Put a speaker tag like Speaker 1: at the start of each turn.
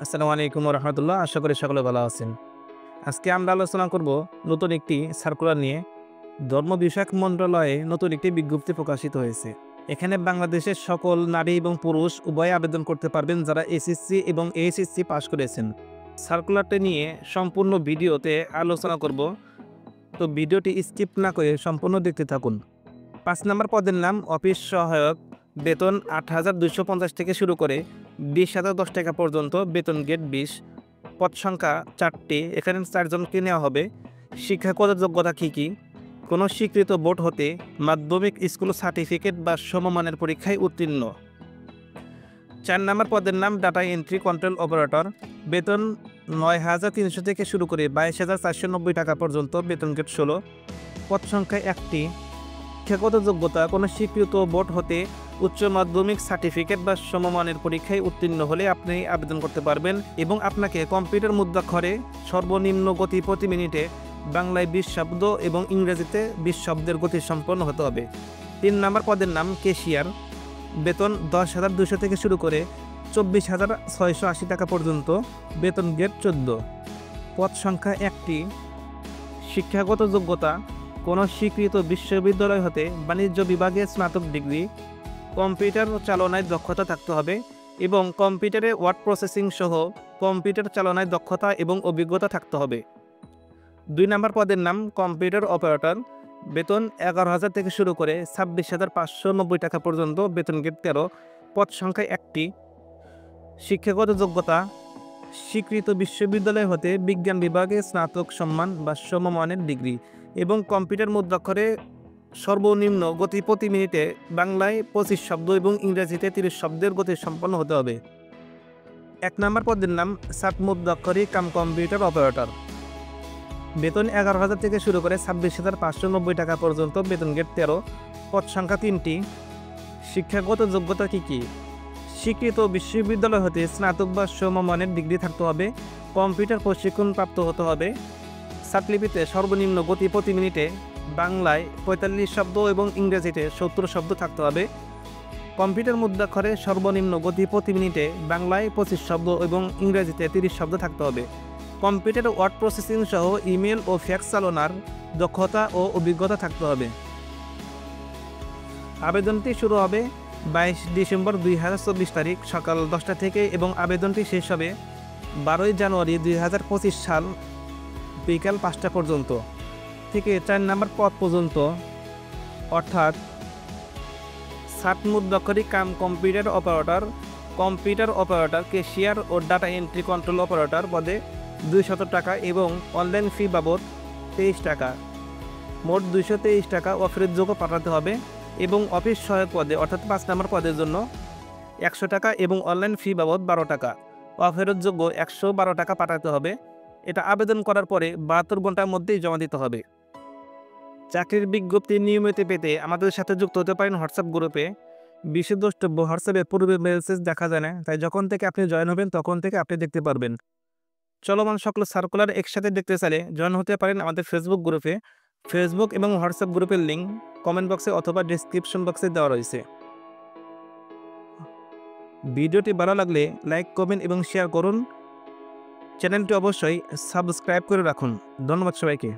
Speaker 1: আসসালামু আলাইকুম ওয়া রাহমাতুল্লাহ। আশা করি সকলে ভালো আছেন। আজকে আমরা আলোচনা করব নতুন একটি সার্কুলার নিয়ে। ধর্ম বিষয়ক মন্ত্রণালয়ে নতুন একটি বিজ্ঞপ্তি প্রকাশিত হয়েছে। এখানে বাংলাদেশের সকল নারী এবং পুরুষ উভয়ে আবেদন করতে পারবেন যারা এসএসসি এবং এইচএসসি পাস করেছেন। সার্কুলারটি নিয়ে সম্পূর্ণ ভিডিওতে আলোচনা করব। তো ভিডিওটি স্কিপ না করে সম্পূর্ণ দেখতে থাকুন। ৫ নম্বর পদের নাম অফিস সহায়ক, বেতন ৮,২৫০ থেকে শুরু করে ২০,০১০ টাকা পর্যন্ত, বেতন গ্রেড ২০, পদ সংখ্যা ৪টি, এখানে ৪ জনকে নেওয়া হবে। শিক্ষাগত যোগ্যতা কী কী? কোনো স্বীকৃত বোর্ড হতে মাধ্যমিক স্কুল সার্টিফিকেট বা সমমানের পরীক্ষায় উত্তীর্ণ। ৪ নম্বর পদের নাম ডাটা এন্ট্রি কন্ট্রোল অপারেটর, বেতন ৯,৩০০ থেকে শুরু করে ২২,৪৯০ টাকা পর্যন্ত, বেতন গ্রেড ১৬, পদ সংখ্যা ১টি। শিক্ষাগত যোগ্যতা কোনো স্বীকৃত বোর্ড হতে উচ্চ মাধ্যমিক সার্টিফিকেট বা সমমানের পরীক্ষায় উত্তীর্ণ হলে আপনি আবেদন করতে পারবেন এবং আপনাকে কম্পিউটার মুদ্রাক্ষরে সর্বনিম্ন গতি প্রতি মিনিটে বাংলায় ২০ শব্দ এবং ইংরেজিতে ২০ শব্দের গতি সম্পন্ন হতে হবে। ৩ নম্বর পদের নাম ক্যাশিয়ার, বেতন ১০,২০০ থেকে শুরু করে ২৪,৬৮০ টাকা পর্যন্ত, বেতন গ্রেড ১৪, পদ সংখ্যা ১টি। শিক্ষাগত যোগ্যতা কোনো স্বীকৃত বিশ্ববিদ্যালয় হতে বাণিজ্য বিভাগে স্নাতক ডিগ্রি, কম্পিউটার চালনায় দক্ষতা থাকতে হবে এবং কম্পিউটারে ওয়ার্ড প্রসেসিং সহ কম্পিউটার চালনায় দক্ষতা এবং অভিজ্ঞতা থাকতে হবে। ২ নম্বর পদের নাম কম্পিউটার অপারেটর, বেতন ১১,০০০ থেকে শুরু করে ২৬,৫৯০ টাকা পর্যন্ত, বেতন গ্রেড ১৩, পদ সংখ্যা ১টি। শিক্ষাগত যোগ্যতা স্বীকৃত বিশ্ববিদ্যালয় হতে বিজ্ঞান বিভাগে স্নাতক সম্মান বা সমমানের ডিগ্রি এবং কম্পিউটার মুদ্রাক্ষরে সর্বনিম্ন গতি প্রতি মিনিটে বাংলায় ২৫ শব্দ এবং ইংরেজিতে ৩০ শব্দের গতি সম্পন্ন হতে হবে। ১ নম্বর পদের নাম সাত মুদ্রাক্ষরী কাম কম্পিউটার অপারেটর, বেতন ১১,০০০ থেকে শুরু করে ২৬,৫৯০ টাকা পর্যন্ত, বেতন গ্রেড ১৩, পদ সংখ্যা ৩টি। শিক্ষাগত যোগ্যতা কী কী? স্বীকৃত বিশ্ববিদ্যালয় হতে স্নাতক বা সমমানের ডিগ্রি থাকতে হবে, কম্পিউটার প্রশিক্ষণ প্রাপ্ত হতে হবে, সার্টিফিকেটে সর্বনিম্ন গতি প্রতি মিনিটে বাংলায় ৪৫ শব্দ এবং ইংরেজিতে ৭০ শব্দ থাকতে হবে, কম্পিউটার মুদ্রাক্ষরে সর্বনিম্ন গতি প্রতি মিনিটে বাংলায় ২৫ শব্দ এবং ইংরেজিতে ৩০ শব্দ থাকতে হবে, কম্পিউটার ওয়ার্ড প্রসেসিং সহ ইমেল ও ফ্যাক্স চালনার দক্ষতা ও অভিজ্ঞতা থাকতে হবে। আবেদনটি শুরু হবে ২২ ডিসেম্বর ২০২৪ তারিখ সকাল ১০টা থেকে এবং আবেদনটি শেষ হবে ১২ই জানুয়ারি ২০২৫ সাল বিকাল ৫টা পর্যন্ত থেকে ৪ নম্বর পদ পর্যন্ত, অর্থাৎ সাত মুদ্রাক্ষরী কাম কম্পিউটার অপারেটর, ক্যাশিয়ার ও ডাটা এন্ট্রি কন্ট্রোল অপারেটর পদে ২০০ টাকা এবং অনলাইন ফি বাবদ ২৩ টাকা, মোট ২২৩ টাকা অফেরতযোগ্য পাঠাতে হবে এবং অফিস সহায়ক পদে অর্থাৎ ৫ নম্বর পদের জন্য ১০০ টাকা এবং অনলাইন ফি বাবদ ১২ টাকা, অফেরতযোগ্য ১১২ টাকা পাঠাতে হবে। এটা আবেদন করার পরে ৭২ ঘন্টার মধ্যেই জমা দিতে হবে। চাকরির বিজ্ঞপ্তি নিয়মিত পেতে আমাদের সাথে যুক্ত হতে পারেন হোয়াটসঅ্যাপ গ্রুপে। বিশেষ দ্রষ্টব্য, হোয়াটসঅ্যাপে পূর্বে মেসেজ দেখা যায় না, তাই যখন থেকে আপনি জয়েন হবেন তখন থেকে আপনি দেখতে পারবেন। চলমান সকল সার্কুলার একসাথে দেখতে চাইলে জয়েন হতে পারেন আমাদের ফেসবুক গ্রুপে। ফেসবুক এবং হোয়াটসঅ্যাপ গ্রুপের লিঙ্ক কমেন্ট বক্সে অথবা ডিসক্রিপশন বক্সে দেওয়া রয়েছে। ভিডিওটি ভালো লাগলে লাইক, কমেন্ট এবং শেয়ার করুন। চ্যানেলটি অবশ্যই সাবস্ক্রাইব করে রাখুন। ধন্যবাদ সবাইকে।